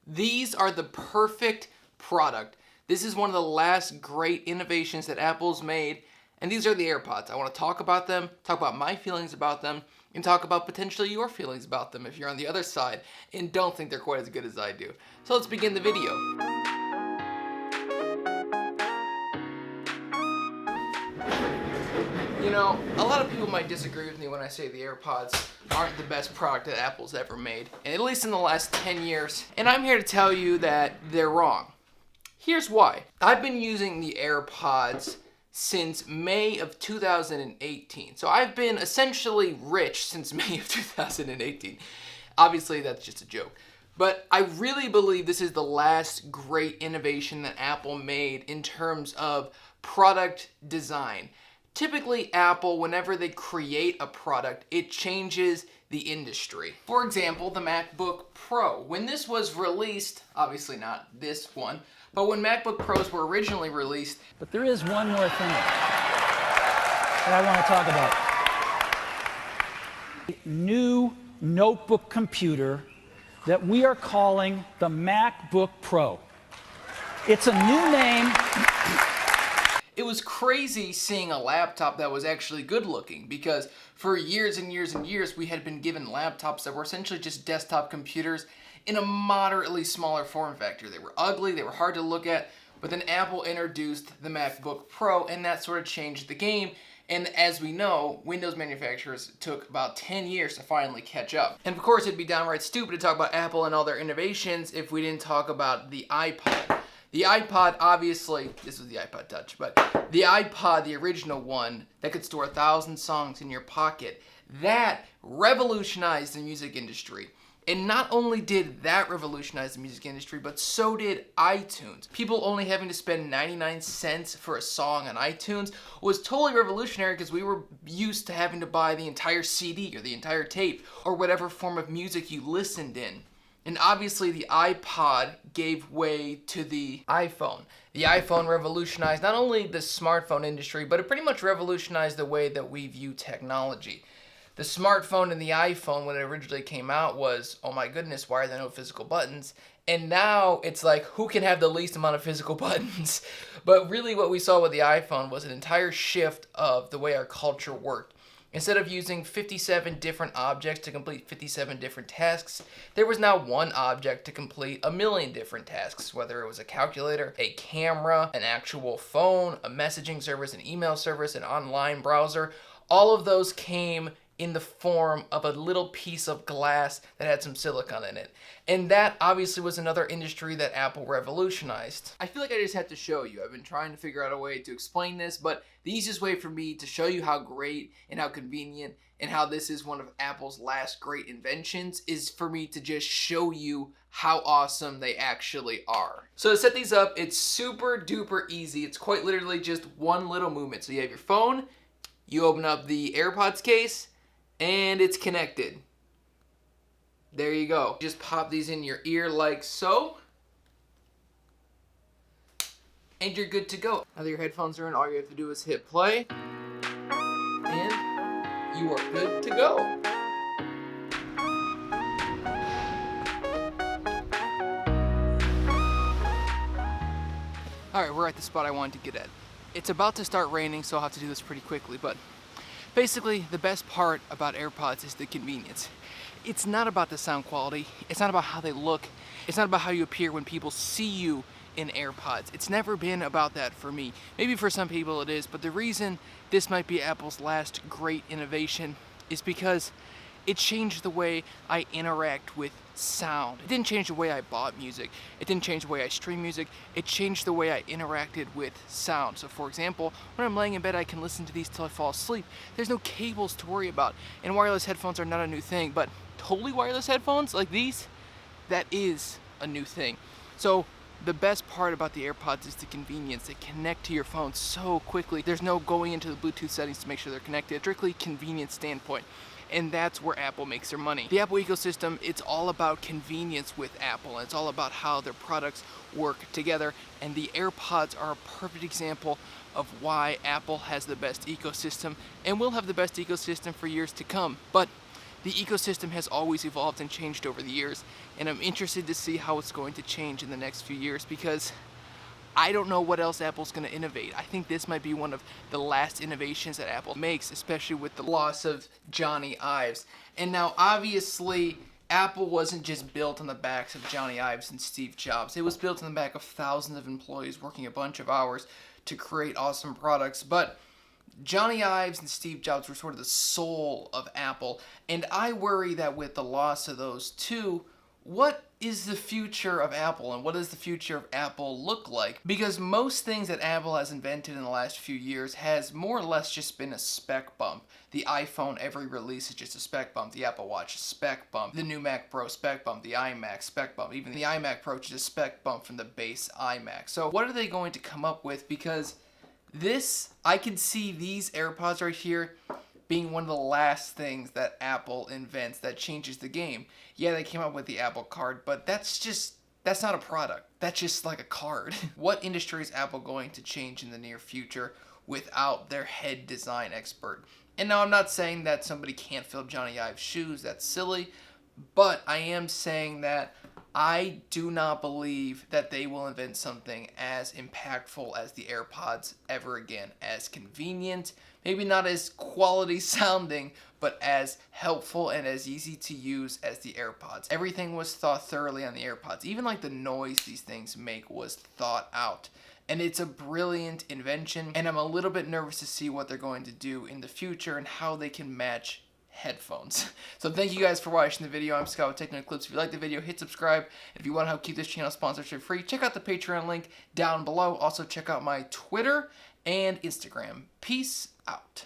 These are the perfect product. This is one of the last great innovations that Apple's made, and these are the AirPods. I want to talk about them, talk about my feelings about them, and talk about potentially your feelings about them if you're on the other side and don't think they're quite as good as I do. So let's begin the video. You know, a lot of people might disagree with me when I say the AirPods aren't the best product that Apple's ever made, and at least in the last 10 years. And I'm here to tell you that they're wrong. Here's why. I've been using the AirPods since May of 2018. So I've been essentially rich since May of 2018. Obviously, that's just a joke. But I really believe this is the last great innovation that Apple made in terms of product design. Typically, Apple, whenever they create a product, it changes the industry. For example, the MacBook Pro. When this was released, obviously not this one, but when MacBook Pros were originally released. But there is one more thing that I want to talk about. A new notebook computer that we are calling the MacBook Pro. It's a new name. It was crazy seeing a laptop that was actually good looking, because for years and years and years we had been given laptops that were essentially just desktop computers in a moderately smaller form factor. They were ugly, they were hard to look at, but then Apple introduced the MacBook Pro and that sort of changed the game. And as we know, Windows manufacturers took about 10 years to finally catch up. And of course it'd be downright stupid to talk about Apple and all their innovations if we didn't talk about the iPod. The iPod, obviously, this was the iPod Touch, but the iPod, the original one, that could store 1,000 songs in your pocket, that revolutionized the music industry. And not only did that revolutionize the music industry, but so did iTunes. People only having to spend 99 cents for a song on iTunes was totally revolutionary, because we were used to having to buy the entire CD or the entire tape or whatever form of music you listened in. And obviously the iPod gave way to the iPhone. The iPhone revolutionized not only the smartphone industry, but it pretty much revolutionized the way that we view technology. The smartphone and the iPhone, when it originally came out, was, oh my goodness, why are there no physical buttons? And now it's like, who can have the least amount of physical buttons? But really what we saw with the iPhone was an entire shift of the way our culture worked. Instead of using 57 different objects to complete 57 different tasks, there was now one object to complete 1,000,000 different tasks, whether it was a calculator, a camera, an actual phone, a messaging service, an email service, an online browser. All of those came in the form of a little piece of glass that had some silicone in it. And that obviously was another industry that Apple revolutionized. I feel like I just had to show you. I've been trying to figure out a way to explain this, but the easiest way for me to show you how great and how convenient and how this is one of Apple's last great inventions is for me to just show you how awesome they actually are. So to set these up, it's super duper easy. It's quite literally just one little movement. So you have your phone, you open up the AirPods case, and it's connected. There you go. Just pop these in your ear like so. And you're good to go. Now that your headphones are in, all you have to do is hit play. And you are good to go. Alright, we're at the spot I wanted to get at. It's about to start raining, so I'll have to do this pretty quickly, but basically, the best part about AirPods is the convenience. It's not about the sound quality. It's not about how they look. It's not about how you appear when people see you in AirPods. It's never been about that for me. Maybe for some people it is, but the reason this might be Apple's last great innovation is because it changed the way I interact with sound. It didn't change the way I bought music. It didn't change the way I stream music. It changed the way I interacted with sound. So for example, when I'm laying in bed, I can listen to these till I fall asleep. There's no cables to worry about. And wireless headphones are not a new thing, but totally wireless headphones like these, that is a new thing. So the best part about the AirPods is the convenience. They connect to your phone so quickly. There's no going into the Bluetooth settings to make sure they're connected. Strictly convenience standpoint. And that's where Apple makes their money. The Apple ecosystem, it's all about convenience with Apple. And it's all about how their products work together. And the AirPods are a perfect example of why Apple has the best ecosystem and will have the best ecosystem for years to come. But The ecosystem has always evolved and changed over the years, and I'm interested to see how it's going to change in the next few years because I don't know what else Apple's going to innovate. I think this might be one of the last innovations that Apple makes, especially with the loss of Johnny Ives. And now, obviously, Apple wasn't just built on the backs of Johnny Ives and Steve Jobs. It was built on the back of thousands of employees working a bunch of hours to create awesome products. But Johnny Ives and Steve Jobs were sort of the soul of Apple. And I worry that with the loss of those two, what is the future of Apple and what does the future of Apple look like? Because most things that Apple has invented in the last few years has more or less just been a spec bump. The iPhone, every release is just a spec bump. The Apple Watch, spec bump. The new Mac Pro, spec bump. The iMac, spec bump. Even the iMac Pro, just a spec bump from the base iMac. So what are they going to come up with? Because I could see these AirPods right here being one of the last things that Apple invents that changes the game. Yeah, they came up with the Apple Card, but that's not a product. That's just like a card. What industry is Apple going to change in the near future without their head design expert? And now I'm not saying that somebody can't fill Johnny Ive's shoes. That's silly. But I am saying that I do not believe that they will invent something as impactful as the AirPods ever again. As convenient, maybe not as quality sounding, but as helpful and as easy to use as the AirPods. Everything was thought thoroughly on the AirPods. Even like the noise these things make was thought out. And it's a brilliant invention, and I'm a little bit nervous to see what they're going to do in the future and how they can match headphones. So thank you guys for watching the video. I'm Scott with Techno Eclipse. If you like the video, hit subscribe. If you want to help keep this channel sponsorship free, check out the Patreon link down below. Also check out my Twitter and Instagram. Peace out.